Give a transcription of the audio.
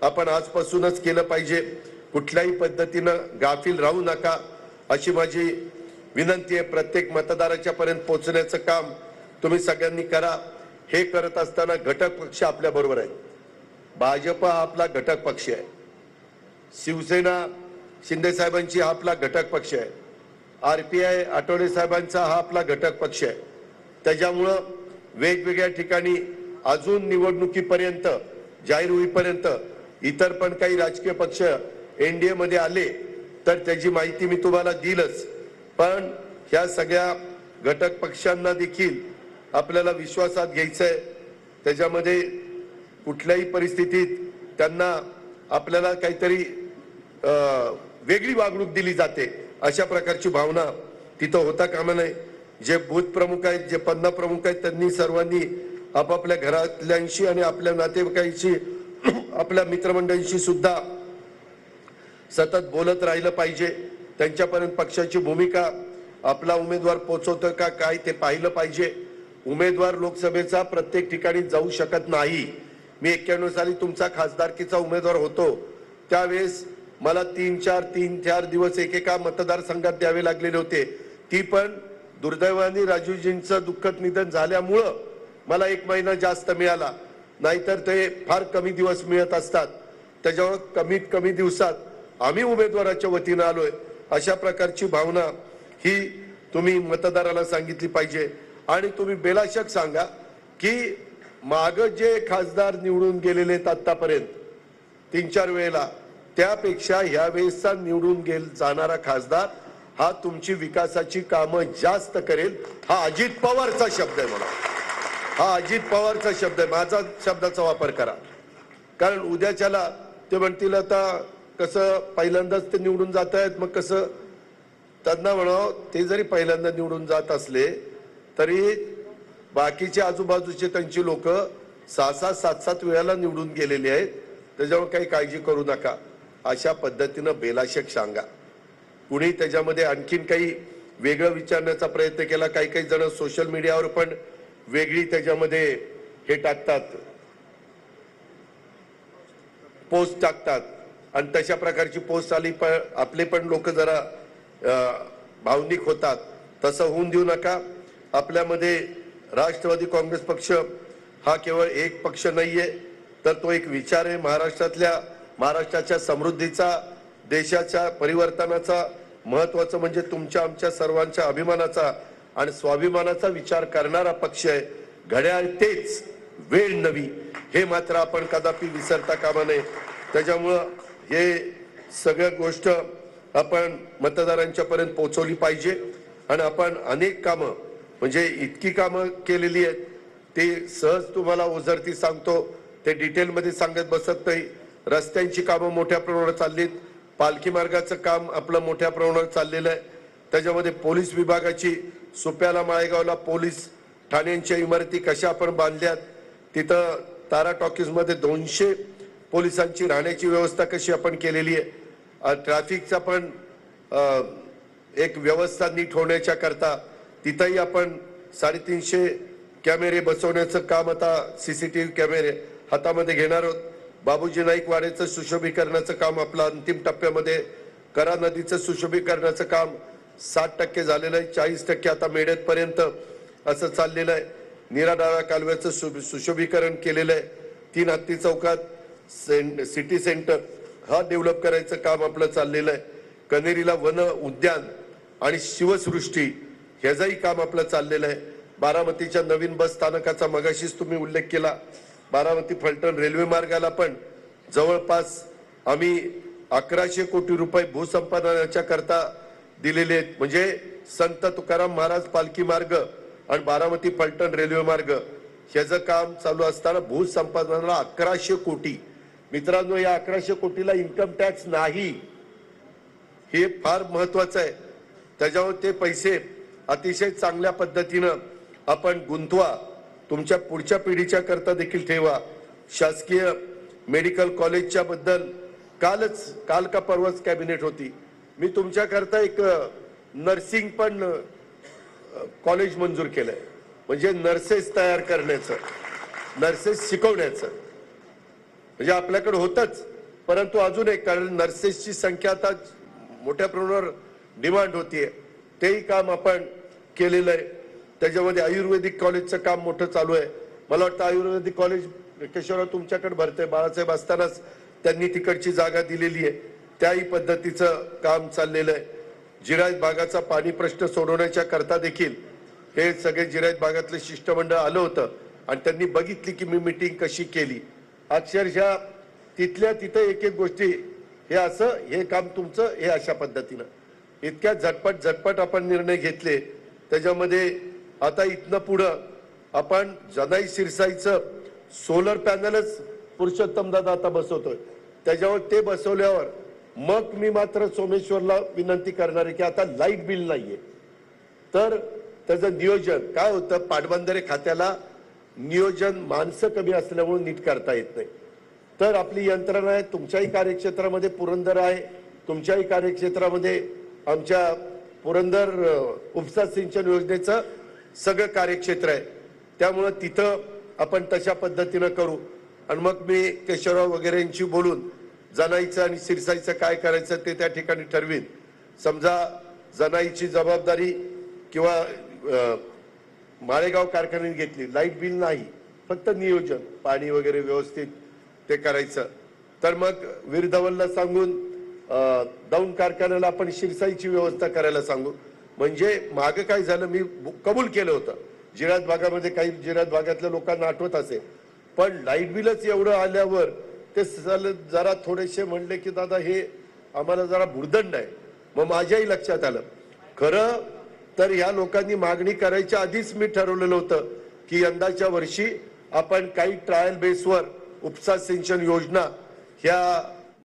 आपण आजपासूनच केलं पाहिजे। कुठल्याही पद्धतीनं गाफील राहू नका अशी माझी विनंती आहे। प्रत्येक मतदाराच्या पर्यंत पोहोचण्याचं काम तुम्ही सगळ्यांनी करा। हे करत असताना घटक पक्ष आपल्या बरोबर आहे। भाजप हा आपला घटक पक्ष आहे, शिवसेना शिंदे साहेबांची हा आपला घटक पक्ष आहे, आरपीआय आठवले साहेबांचा हा आपला घटक पक्ष आहे। त्याच्यामुळं वेगवेगळ्या ठिकाणी अजून निवडणुकीपर्यंत जाहीर होईपर्यंत इतर पण काही राजकीय पक्ष एनडीए मध्ये आले तर त्याची माहिती मी तुम्हाला दिलच। पण ह्या सगळ्या घटक पक्षांना देखील आपल्याला विश्वासात घ्यायचं आहे। त्याच्यामध्ये कुठल्याही परिस्थितीत त्यांना आपल्याला काहीतरी वेगळी वागणूक दिली जाते अशा प्रकारची भावना तिथं होता कामा नये। जे बूथ प्रमुख आहेत, जे पन्ना प्रमुख आहेत, त्यांनी सर्वांनी आपापल्या घरातल्यांशी आणि आपल्या नातेवाईकांशी आपल्या मित्रमंडळींशी सुद्धा सतत बोलत राहिलं पाहिजे। त्यांच्यापर्यंत पक्षाची भूमिका आपला उमेदवार पोहोचवतो का काय ते पाहिलं पाहिजे। उमेदवार लोकसभेचा प्रत्येक ठिकाणी जाऊ शकत नाही। मी 91 साली तुमचा खासदारकीचा उमेदवार होतो, त्यावेळेस मला 3-4 दिवस एकेका मतदारसंघात द्यावे लागलेले होते। ती पण दुर्दैवाने राजूजींचं दुःखद निधन झाल्यामुळं मला 1 महिना जास्त मिळाला, नाहीतर ते फार कमी दिवस मिळत असतात। त्याच्यामुळे कमीत कमी दिवसात आम्ही उमेदवाराच्या वतीनं आलोय अशा प्रकारची भावना ही तुम्ही मतदाराला सांगितली पाहिजे। आणि तुम्ही बेलाशक सांगा की माग जे खासदार निवडून गेलेले आहेत आतापर्यंत 3-4 वेळेला, त्यापेक्षा ह्या वेळेसचा निवडून जाणारा खासदार हा तुमची विकासाची कामं जास्त करेल। हा अजित पवारचा शब्द आहे, मला हा अजित पवारचा शब्द आहे, माझा शब्दाचा वापर करा। कारण उद्याच्याला ते म्हणतील आता कसं पहिल्यांदाच ते निवडून जात आहेत, मग कसं त्यांना म्हणावं ते जरी पहिल्यांदा निवडून जात असले तरी बाकीचे आजूबाजूचे त्यांची लोक 6-6, 7-7 वेळाला निवडून गेलेले आहेत। त्याच्यामुळे काही काळजी करू नका अशा पद्धतीनं बेलाशक सांगा। कुणी त्याच्यामध्ये आणखीन काही वेगळं विचारण्याचा प्रयत्न केला, काही जण सोशल मीडियावर पण वेगळी त्याच्यामध्ये हे टाकतात, पोस्ट टाकतात आणि तशा प्रकारची पोस्ट आली पण आपले पण लोक जरा भावनिक होतात। तसं होऊन देऊ नका। आपल्यामध्ये राष्ट्रवादी काँग्रेस पक्ष हा केवळ एक पक्ष नाहीये, तर तो एक विचार आहे। महाराष्ट्राच्या समृद्धीचा, देशाच्या परिवर्तनाचा, महत्वाचं म्हणजे तुमच्या आमच्या सर्वांच्या अभिमानाचा आणि स्वाभिमानाचा विचार करणारा पक्ष आहे। घड्याळ तेच, वेळ नवी, हे मात्र आपण कदापि विसरता कामा नये। त्याच्यामुळं हे सगळ्या गोष्ट आपण मतदारांच्या पर्यंत पोहोचवली पाहिजे। आणि आपण अनेक कामं म्हणजे इतकी कामं केलेली आहेत ते सहज तुम्हाला ओझरती सांगतो, ते डिटेलमध्ये सांगत बसत नाही। रस्त्यांची कामं मोठ्या प्रमाणावर चाललीत, पालखी मार्गाचं काम आपलं मोठ्या प्रमाणावर चाललेलं आहे। त्याच्यामध्ये पोलीस विभागाची सुप्याला माळेगावला पोलीस ठाण्यांच्या इमारती कशा आपण बांधल्यात, तिथं तारा टॉकीज मध्ये 200 पोलिसांची राहण्याची व्यवस्था कशी आपण केलेली आहे। ट्रॅफिकचा पण एक व्यवस्था नीट होण्याच्या करता तिथंही आपण 350 कॅमेरे बसवण्याचं काम आता सीसीटीव्ही कॅमेरे हातामध्ये घेणार आहोत। बाबूजी नाईक वाड्याचं सुशोभीकरणाचं काम आपलं अंतिम टप्प्यामध्ये, करा नदीचं सुशोभीकरणाचं काम 60% झालेलं आहे, 40% आता मेढेपर्यंत असं चाललेलं आहे। नीरा डाव्या कालव्याचं सुशोभीकरण केलेलं आहे। 3 हत्ती चौकात सिटी सेंटर हा डेव्हलप करायचं काम आपलं चाललेलं आहे। कनेरीला वन उद्यान आणि शिवसृष्टी ह्याचंही काम आपलं चाललेलं आहे। बारामतीच्या नवीन बस स्थानकाचा मगाशीच तुम्ही उल्लेख केला। बारामती फलटण रेल्वे मार्गाला पण जवळपास आम्ही 1100 कोटी रुपये भूसंपादनाच्या करता दिलेले आहेत। म्हणजे संत तुकाराम महाराज पालखी मार्ग आणि बारामती फलटण रेल्वे मार्ग ह्याचं काम चालू असताना भूसंपादनाला 1100 कोटी। मित्रांनो, या 1100 कोटीला इन्कम टॅक्स नाही, हे फार महत्वाचं आहे। त्याच्यावर ते पैसे अतिशय चांगल्या पद्धतीनं आपण गुंतवा, तुमच्या पुढच्या पिढीच्या करता देखील ठेवा। शासकीय मेडिकल कॉलेजच्या बद्दल काल का परवाच कॅबिनेट होती, मी तुमच्या करता एक नर्सिंग पण कॉलेज मंजूर केलंय, म्हणजे नर्सेस तयार करण्याचं, नर्सेस शिकवण्याचं। म्हणजे आपल्याकडे होतच, परंतु अजून एक, कारण नर्सेसची संख्या आता मोठ्या प्रमाणावर डिमांड होतीये, तेही काम आपण केलेलं आहे. त्याच्यामध्ये आयुर्वेदिक कॉलेजचं काम मोठं चालू आहे. मला वाटतं आयुर्वेदिक कॉलेज केशवराव तुमच्याकडे भरतंय, बाळासाहेब असतानाच त्यांनी तिकडची जागा दिलेली आहे, त्याही पद्धतीचं काम चाललेलं आहे. जिरायत भागाचा पाणी प्रश्न सोडवण्याच्या करता देखील हे सगळे जिरायत भागातले शिष्टमंडळ आलं होतं आणि त्यांनी बघितली की मी मीटिंग कशी केली. अक्षरशः तिथल्या तिथं एक एक गोष्टी, हे असं, हे काम तुमचं, हे अशा पद्धतीनं इतक्या झटपट आपण निर्णय घेतले. त्याच्यामध्ये आता इथनं पुढं आपण जनाई शिरसाईचं सोलर पॅनलच पुरुषोत्तम दादा आता बसवतोय. त्याच्यावर ते बसवल्यावर मग मी मात्र सोमेश्वरला विनंती करणार आहे की आता लाईट बिल नाहीये, तर त्याचं नियोजन काय होतं, पाटबंधारे खात्याला नियोजन माणसं कमी असल्यामुळे नीट करता येत नाही. तर आपली यंत्रणा आहे, तुमच्याही कार्यक्षेत्रामध्ये पुरंदर आहे, तुमच्याही कार्यक्षेत्रामध्ये आमच्या पुरंदर उपसा सिंचन योजनेचं सगळं कार्यक्षेत्र आहे. त्यामुळं तिथं आपण तशा पद्धतीनं करू आणि मग मी केशवराव वगैरेंशी बोलून जनाईचं आणि शिरसाईचं काय करायचं ते त्या ठिकाणी ठरवीन. समजा जनाईची जबाबदारी किंवा माळेगाव कारखान्याने घेतली, लाईट बिल नाही, फक्त नियोजन पाणी वगैरे व्यवस्थित ते करायचं, तर मग वीरधवलला सांगून दौंड कारखान्याला आपण शिरसाईची व्यवस्था करायला सांगू. म्हणजे मागे काय झालं, मी कबूल केलं होतं, जिरायत भागामध्ये काही जिरायत भागातल्या लोकांना आठवत असेल, पण लाईट बिलच एवढं आल्यावर ते जरा थोडेसे म्हणले की दादा हे आम्हाला जरा भुर्दंड आहे. मग माझ्याही लक्षात आलं, खरं तर ह्या लोकांनी मागणी करायच्या आधीच मी ठरवलेलं होतं की यंदाच्या वर्षी आपण काही ट्रायल बेसवर उपसा सिंचन योजना ह्या